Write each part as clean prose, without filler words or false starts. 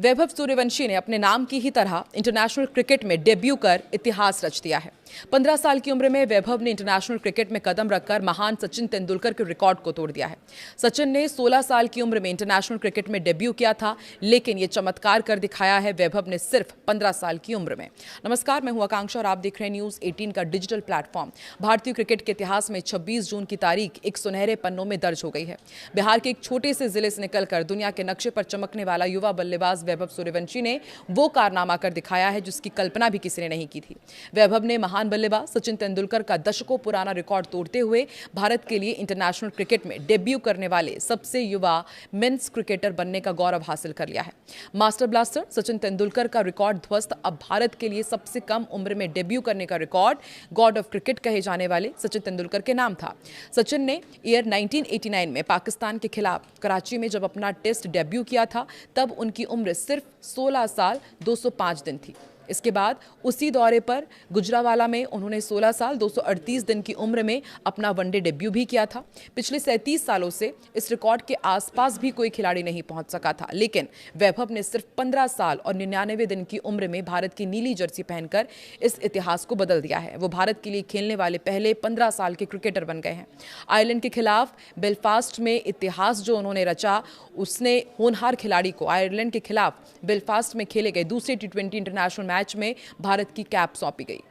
वैभव सूर्यवंशी ने अपने नाम की ही तरह इंटरनेशनल क्रिकेट में डेब्यू कर इतिहास रच दिया है। 15 साल की उम्र में वैभव ने इंटरनेशनल क्रिकेट में कदम रखकर महान सचिन तेंदुलकर के रिकॉर्ड को तोड़ दिया है। सचिन ने 16 साल की उम्र में इंटरनेशनल क्रिकेट में डेब्यू किया था, लेकिन ये चमत्कार कर दिखाया है वैभव ने सिर्फ 15 साल की उम्र में। नमस्कार, मैं हूं आकांक्षा और आप देख रहे हैं न्यूज 18 का डिजिटल प्लेटफॉर्म। भारतीय क्रिकेट के इतिहास में 26 जून की तारीख एक सुनहरे पन्नों में दर्ज हो गई है। बिहार के एक छोटे से जिले से निकलकर दुनिया के नक्शे पर चमकने वाला युवा बल्लेबाज वैभव सूर्यवंशी ने वो कारनामा कर दिखाया है जिसकी कल्पना भी किसी ने नहीं की थी। वैभव ने महान बल्लेबाज सचिन तेंदुलकर का दशकों पुराना रिकॉर्ड तोड़ते हुए भारत के लिए इंटरनेशनल क्रिकेट में डेब्यू करने वाले सबसे युवा मेंस क्रिकेटर बनने का गौरव हासिल कर लिया है। मास्टर ब्लास्टर सचिन तेंदुलकर का रिकॉर्ड ध्वस्त अब भारत के लिए सबसे कम उम्र में डेब्यू करने का रिकॉर्ड गॉड ऑफ क्रिकेट कहे जाने वाले सचिन तेंदुलकर के नाम था। सचिन ने ईयर 1989 में पाकिस्तान के खिलाफ कराची में जब अपना टेस्ट डेब्यू किया था, तब उनकी उम्र सिर्फ 16 साल 205 दिन थी। इसके बाद उसी दौरे पर गुजरावाला में उन्होंने 16 साल 238 दिन की उम्र में अपना वनडे डेब्यू भी किया था। पिछले 37 सालों से इस रिकॉर्ड के आसपास भी कोई खिलाड़ी नहीं पहुंच सका था, लेकिन वैभव ने सिर्फ 15 साल और 99 दिन की उम्र में भारत की नीली जर्सी पहनकर इस इतिहास को बदल दिया है। वो भारत के लिए खेलने वाले पहले 15 साल के क्रिकेटर बन गए हैं। आयरलैंड के खिलाफ बेलफास्ट में इतिहास जो उन्होंने रचा, उसने होनहार खिलाड़ी को आयरलैंड के खिलाफ बेलफास्ट में खेले गए दूसरे T20 इंटरनेशनल मैच में भारत की कैप सौंपी गई।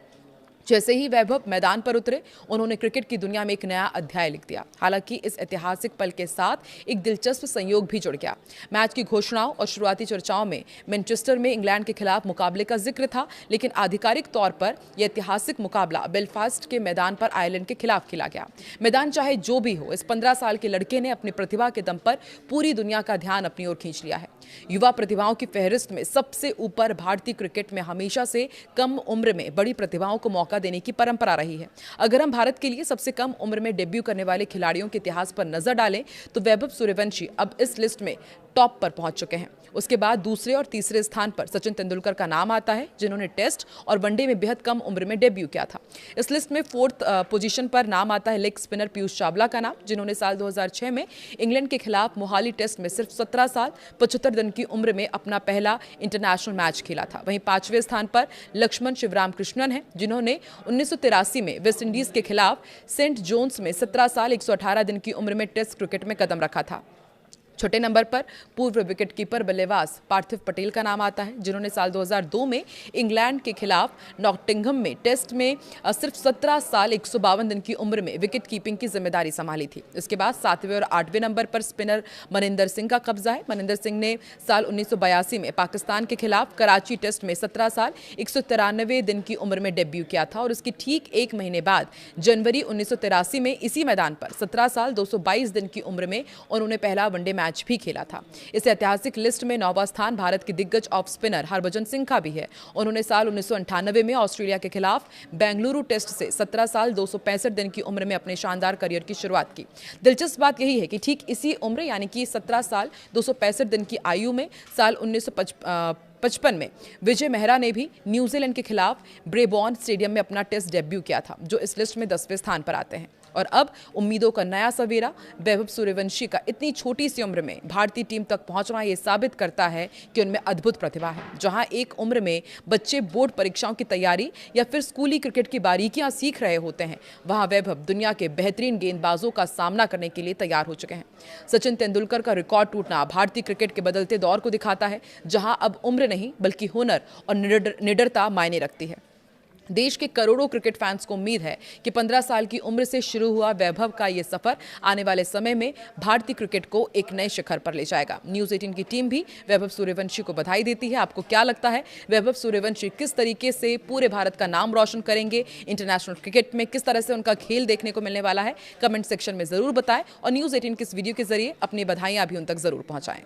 जैसे ही वैभव मैदान पर उतरे, उन्होंने क्रिकेट की दुनिया में एक नया अध्याय लिख दिया। हालांकि इस ऐतिहासिक पल के साथ एक दिलचस्प संयोग भी जुड़ गया। मैच की घोषणाओं और शुरुआती चर्चाओं में मैनचेस्टर में इंग्लैंड के खिलाफ मुकाबले का जिक्र था, लेकिन आधिकारिक तौर पर यह ऐतिहासिक मुकाबला बेलफास्ट के मैदान पर आयरलैंड के खिलाफ खेला गया। मैदान चाहे जो भी हो, इस 15 साल के लड़के ने अपनी प्रतिभा के दम पर पूरी दुनिया का ध्यान अपनी ओर खींच लिया है। युवा प्रतिभाओं की फहरिस्त में सबसे ऊपर भारतीय क्रिकेट में हमेशा से कम उम्र में बड़ी प्रतिभाओं को मौका देने की परंपरा रही है। अगर हम भारत के लिए सबसे कम उम्र में डेब्यू करने वाले खिलाड़ियों के इतिहास पर नजर डालें, तो वैभव सूर्यवंशी अब इस लिस्ट में टॉप पर पहुंच चुके हैं। उसके बाद दूसरे और तीसरे स्थान पर सचिन तेंदुलकर का नाम आता है, जिन्होंने टेस्ट और वनडे में बेहद कम उम्र में डेब्यू किया था। इस लिस्ट में 4th पोजीशन पर नाम आता है लेग स्पिनर पीयूष चावला का नाम, जिन्होंने साल 2006 में इंग्लैंड के खिलाफ मोहाली टेस्ट में सिर्फ 17 साल 75 दिन की उम्र में अपना पहला इंटरनेशनल मैच खेला था। वहीं 5वें स्थान पर लक्ष्मण शिवराम कृष्णन है, जिन्होंने 1983 में वेस्ट इंडीज के खिलाफ सेंट जोन्स में 17 साल 118 दिन की उम्र में टेस्ट क्रिकेट में कदम रखा था। छोटे नंबर पर पूर्व विकेटकीपर बल्लेबाज पार्थिव पटेल का नाम आता है, जिन्होंने साल 2002 में इंग्लैंड के खिलाफ नॉटिंघम में टेस्ट में सिर्फ 17 साल 152 दिन की उम्र में विकेट कीपिंग की जिम्मेदारी संभाली थी। इसके बाद 7वें और 8वें नंबर पर स्पिनर मनिंदर सिंह का कब्जा है। मनिंदर सिंह ने साल 1982 में पाकिस्तान के खिलाफ कराची टेस्ट में 17 साल 193 दिन की उम्र में डेब्यू किया था और उसके ठीक एक महीने बाद जनवरी 1983 में इसी मैदान पर 17 साल 222 दिन की उम्र में उन्होंने पहला वनडे मैच भी खेला था। इस ऐतिहासिक लिस्ट में 9वां स्थान भारत के दिग्गज ऑफ स्पिनर हरभजन सिंह का भी है। उन्होंने साल 1998 में ऑस्ट्रेलिया के खिलाफ बेंगलुरु टेस्ट से 17 साल 265 दिन की उम्र में अपने शानदार करियर की शुरुआत की। दिलचस्प बात यही है कि ठीक इसी उम्र यानी कि 17 साल 265 दिन की आयु में साल 1955 में विजय मेहरा ने भी न्यूजीलैंड के खिलाफ ब्रेबॉर्न स्टेडियम में अपना टेस्ट डेब्यू किया था, जो इस लिस्ट में 10वें स्थान पर आते हैं। और अब उम्मीदों का नया सवेरा वैभव सूर्यवंशी का इतनी छोटी सी उम्र में भारतीय टीम तक पहुंचना ये साबित करता है कि उनमें अद्भुत प्रतिभा है। जहां एक उम्र में बच्चे बोर्ड परीक्षाओं की तैयारी या फिर स्कूली क्रिकेट की बारीकियां सीख रहे होते हैं, वहां वैभव दुनिया के बेहतरीन गेंदबाजों का सामना करने के लिए तैयार हो चुके हैं। सचिन तेंदुलकर का रिकॉर्ड टूटना भारतीय क्रिकेट के बदलते दौर को दिखाता है, जहां अब उम्र नहीं बल्कि हुनर और निडरता मायने रखती है। देश के करोड़ों क्रिकेट फैंस को उम्मीद है कि 15 साल की उम्र से शुरू हुआ वैभव का ये सफर आने वाले समय में भारतीय क्रिकेट को एक नए शिखर पर ले जाएगा। न्यूज 18 की टीम भी वैभव सूर्यवंशी को बधाई देती है। आपको क्या लगता है, वैभव सूर्यवंशी किस तरीके से पूरे भारत का नाम रोशन करेंगे? इंटरनेशनल क्रिकेट में किस तरह से उनका खेल देखने को मिलने वाला है? कमेंट सेक्शन में जरूर बताएं और न्यूज 18 की इस वीडियो के जरिए अपनी बधाइयां भी उन तक जरूर पहुंचाएं।